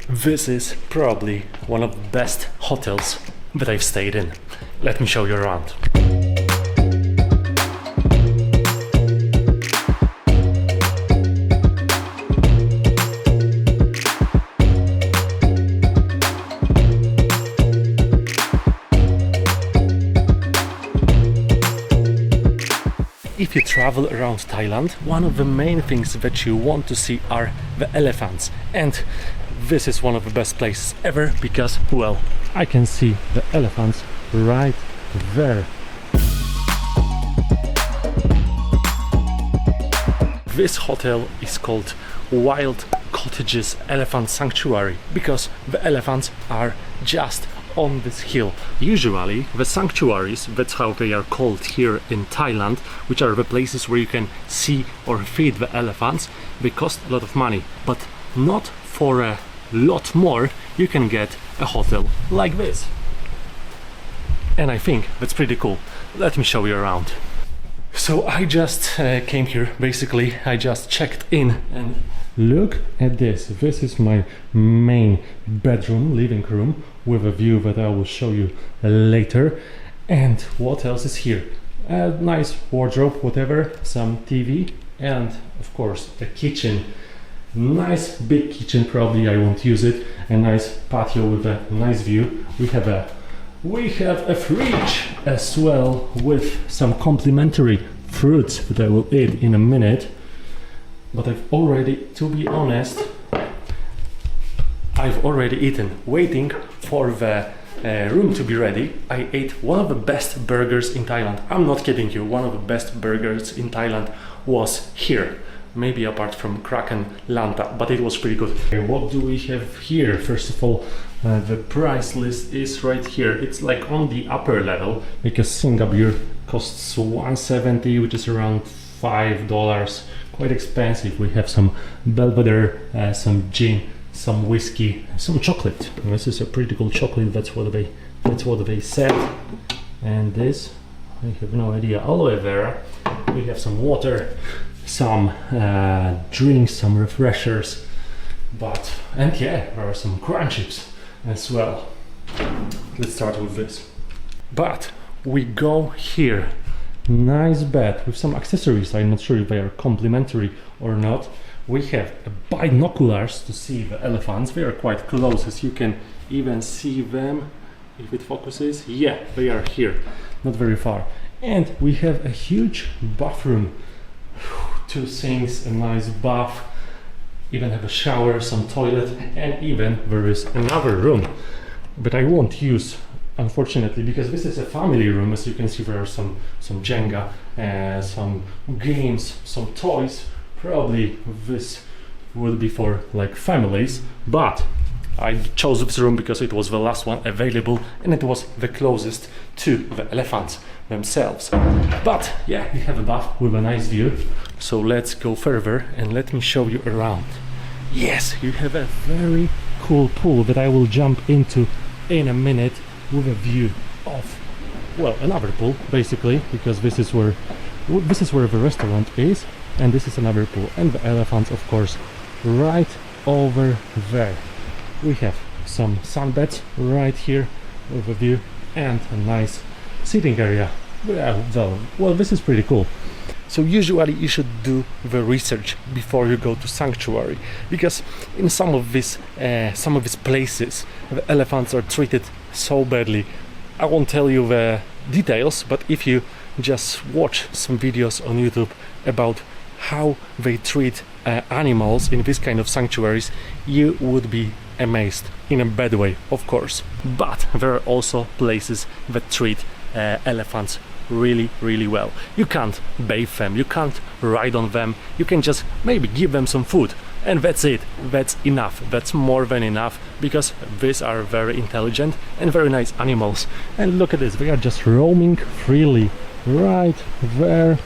This is probably one of the best hotels that I've stayed in. Let me show you around. If you travel around Thailand, one of the main things that you want to see are the elephants, and this is one of the best places ever because, well, I can see the elephants right there. This hotel is called Wild Cottages Elephant Sanctuary because the elephants are just on this hill. Usually the sanctuaries, that's how they are called here in Thailand, which are the places where you can see or feed the elephants, they cost a lot of money, but not for a lot more you can get a hotel like this. And I think that's pretty cool. Let me show you around. So I just came here, basically I just checked in, and look at this. This is my main bedroom, living room, with a view that I will show you later. And what else is here? A nice wardrobe, whatever, some TV, and of course a kitchen. Nice big kitchen, probably I won't use it. A nice patio with a nice view. We have a fridge as well with some complimentary fruits that I will eat in a minute. But I've already, to be honest, I've already eaten. Waiting for the room to be ready, I ate one of the best burgers in Thailand. I'm not kidding you, one of the best burgers in Thailand was here. Maybe apart from Kraken Lanta, but it was pretty good. Okay, what do we have here? First of all, the price list is right here. It's like on the upper level because Singapore costs $170, which is around $5. Quite expensive. We have some Belvedere, some gin, some whiskey, some chocolate. And this is a pretty cool chocolate. That's what they said. And this, I have no idea. Aloe vera. We have some water, some drinks, some refreshers, and yeah, there are some crunchies as well. Let's start with this. But we go here. Nice bed with some accessories. I'm not sure if they are complimentary or not. We have binoculars to see the elephants. They are quite close, as you can even see them if it focuses. Yeah, they are here, not very far. And we have a huge bathroom. 2 sinks, a nice bath, even have a shower, some toilet, and even there is another room that I won't use, unfortunately, because this is a family room. As you can see, there are some Jenga, some games, some toys. Probably this would be for like families, but I chose this room because it was the last one available and it was the closest to the elephants themselves. But yeah, we have a bath with a nice view. So let's go further and let me show you around. Yes, you have a very cool pool that I will jump into in a minute with a view of, well, another pool basically, because this is where the restaurant is, and this is another pool, and the elephants, of course, right over there. We have some sunbeds right here with a view and a nice sitting area. Well, this is pretty cool. So usually you should do the research before you go to sanctuary, because in some of these places the elephants are treated so badly. I won't tell you the details, but if you just watch some videos on YouTube about how they treat animals in this kind of sanctuaries, you would be amazed, in a bad way, of course. But there are also places that treat elephants really well. You can't bathe them, you can't ride on them, you can just maybe give them some food, and that's it. That's enough. That's more than enough, because these are very intelligent and very nice animals. And look at this, they are just roaming freely right there,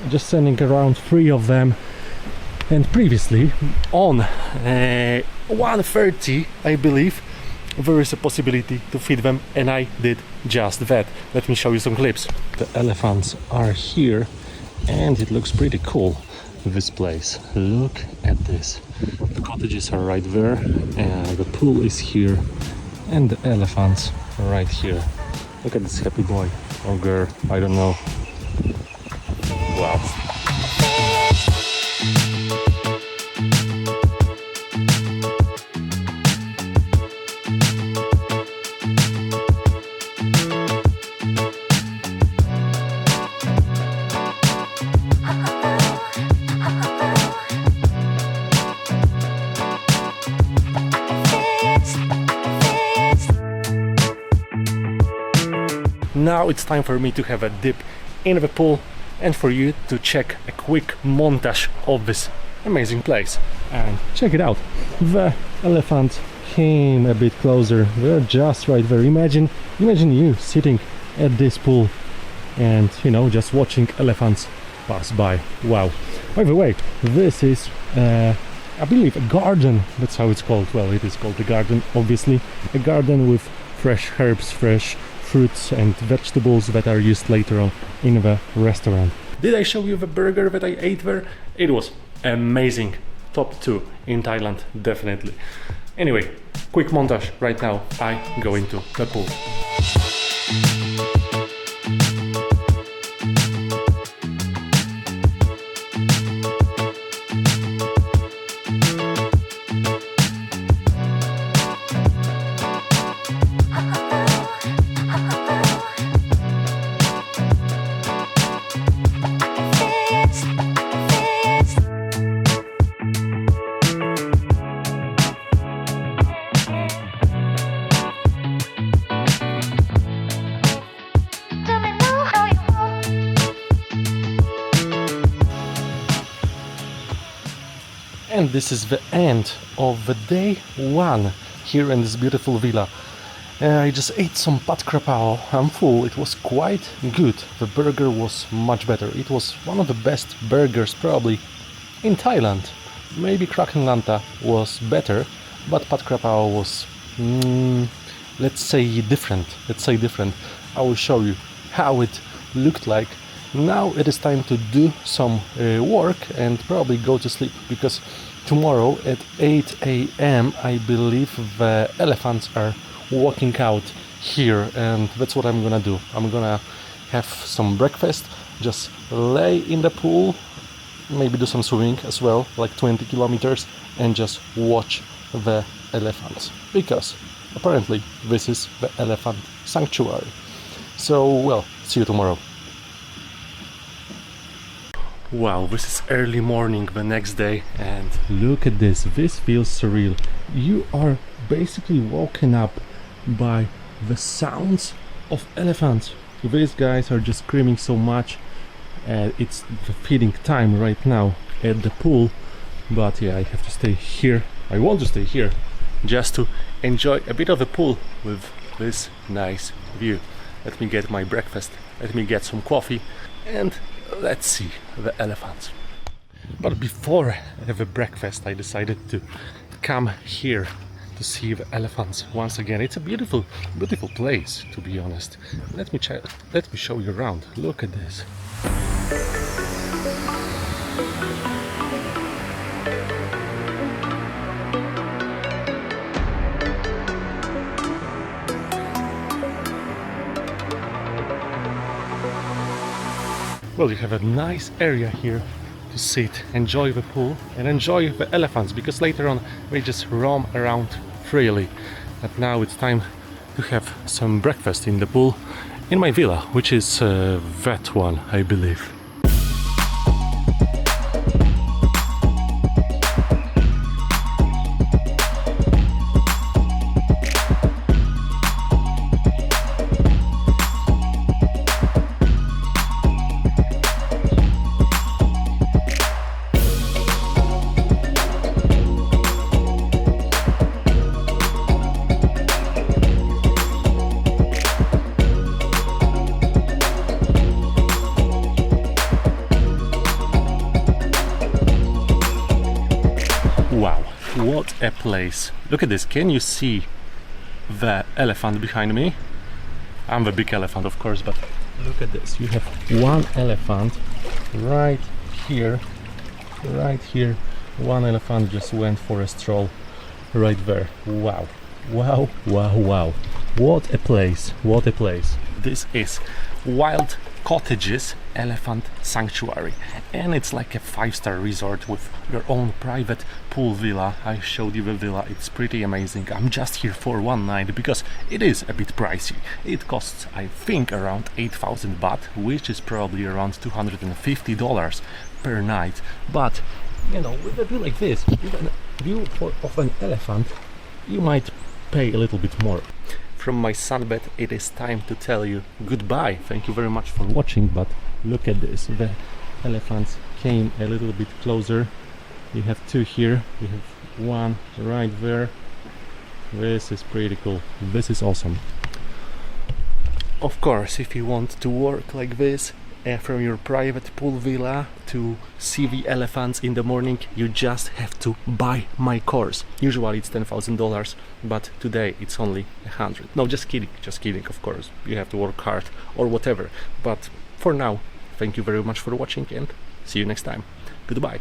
just standing around, 3 of them. And previously on 1:30, I believe, there is a possibility to feed them, and I did just that. Let me show you some clips. The elephants are here, and it looks pretty cool, this place. Look at this. The cottages are right there, and the pool is here, and the elephants are right here. Look at this happy boy or girl, I don't know. Wow. Now it's time for me to have a dip in the pool and for you to check a quick montage of this amazing place. And check it out, the elephants came a bit closer. They're just right there. Imagine you sitting at this pool and, you know, just watching elephants pass by. Wow. By the way, this is I believe a garden, that's how it's called. Well, it is called a garden, obviously. A garden with fresh herbs, fresh fruits and vegetables that are used later on in the restaurant. Did I show you the burger that I ate there? It was amazing. Top 2 in Thailand, definitely. Anyway, quick montage right now. I go into the pool. And this is the end of the day 1 here in this beautiful villa. I just ate some pad krapao. I'm full. It was quite good. The burger was much better. It was one of the best burgers probably in Thailand. Maybe Kraken Lanta was better, but pad krapao was let's say different. I will show you how it looked like. Now it is time to do some work and probably go to sleep, because tomorrow at 8 a.m. I believe the elephants are walking out here, and that's what I'm gonna do. I'm gonna have some breakfast, just lay in the pool, maybe do some swimming as well, like 20 kilometers, and just watch the elephants, because apparently this is the elephant sanctuary. So, well, see you tomorrow. Wow, this is early morning the next day, and look at this. This feels surreal. You are basically woken up by the sounds of elephants. These guys are just screaming so much. It's the feeding time right now at the pool, but yeah, I have to stay here. I want to stay here just to enjoy a bit of the pool with this nice view. Let me get my breakfast, let me get some coffee, and let's see the elephants. But before I have a breakfast, I decided to come here to see the elephants once again. It's a beautiful place, to be honest. Let me show you around. Look at this. Well, you have a nice area here to sit, enjoy the pool and enjoy the elephants, because later on they just roam around freely. But now it's time to have some breakfast in the pool in my villa, which is that one, I believe. Wow, what a place. Look at this. Can you see the elephant behind me? I'm the big elephant, of course, but look at this. You have one elephant right here, One elephant just went for a stroll right there. Wow, wow, wow, wow. What a place, what a place. This is Wild Cottages Elephant Sanctuary, and it's like a 5-star resort with your own private pool villa. I showed you the villa, it's pretty amazing. I'm just here for one night because it is a bit pricey. It costs, I think, around 8,000 baht, which is probably around $250 per night. But you know, with a view like this, with a view of an elephant, you might pay a little bit more. From my sunbed, it is time to tell you goodbye. Thank you very much for watching, but look at this. The elephants came a little bit closer. You have two here, you have one right there. This is pretty cool. This is awesome. Of course, if you want to work like this, from your private pool villa to see the elephants in the morning, you just have to buy my course. Usually it's $10,000, but today it's only 100. No, just kidding, of course. You have to work hard or whatever. But for now, thank you very much for watching and see you next time. Goodbye.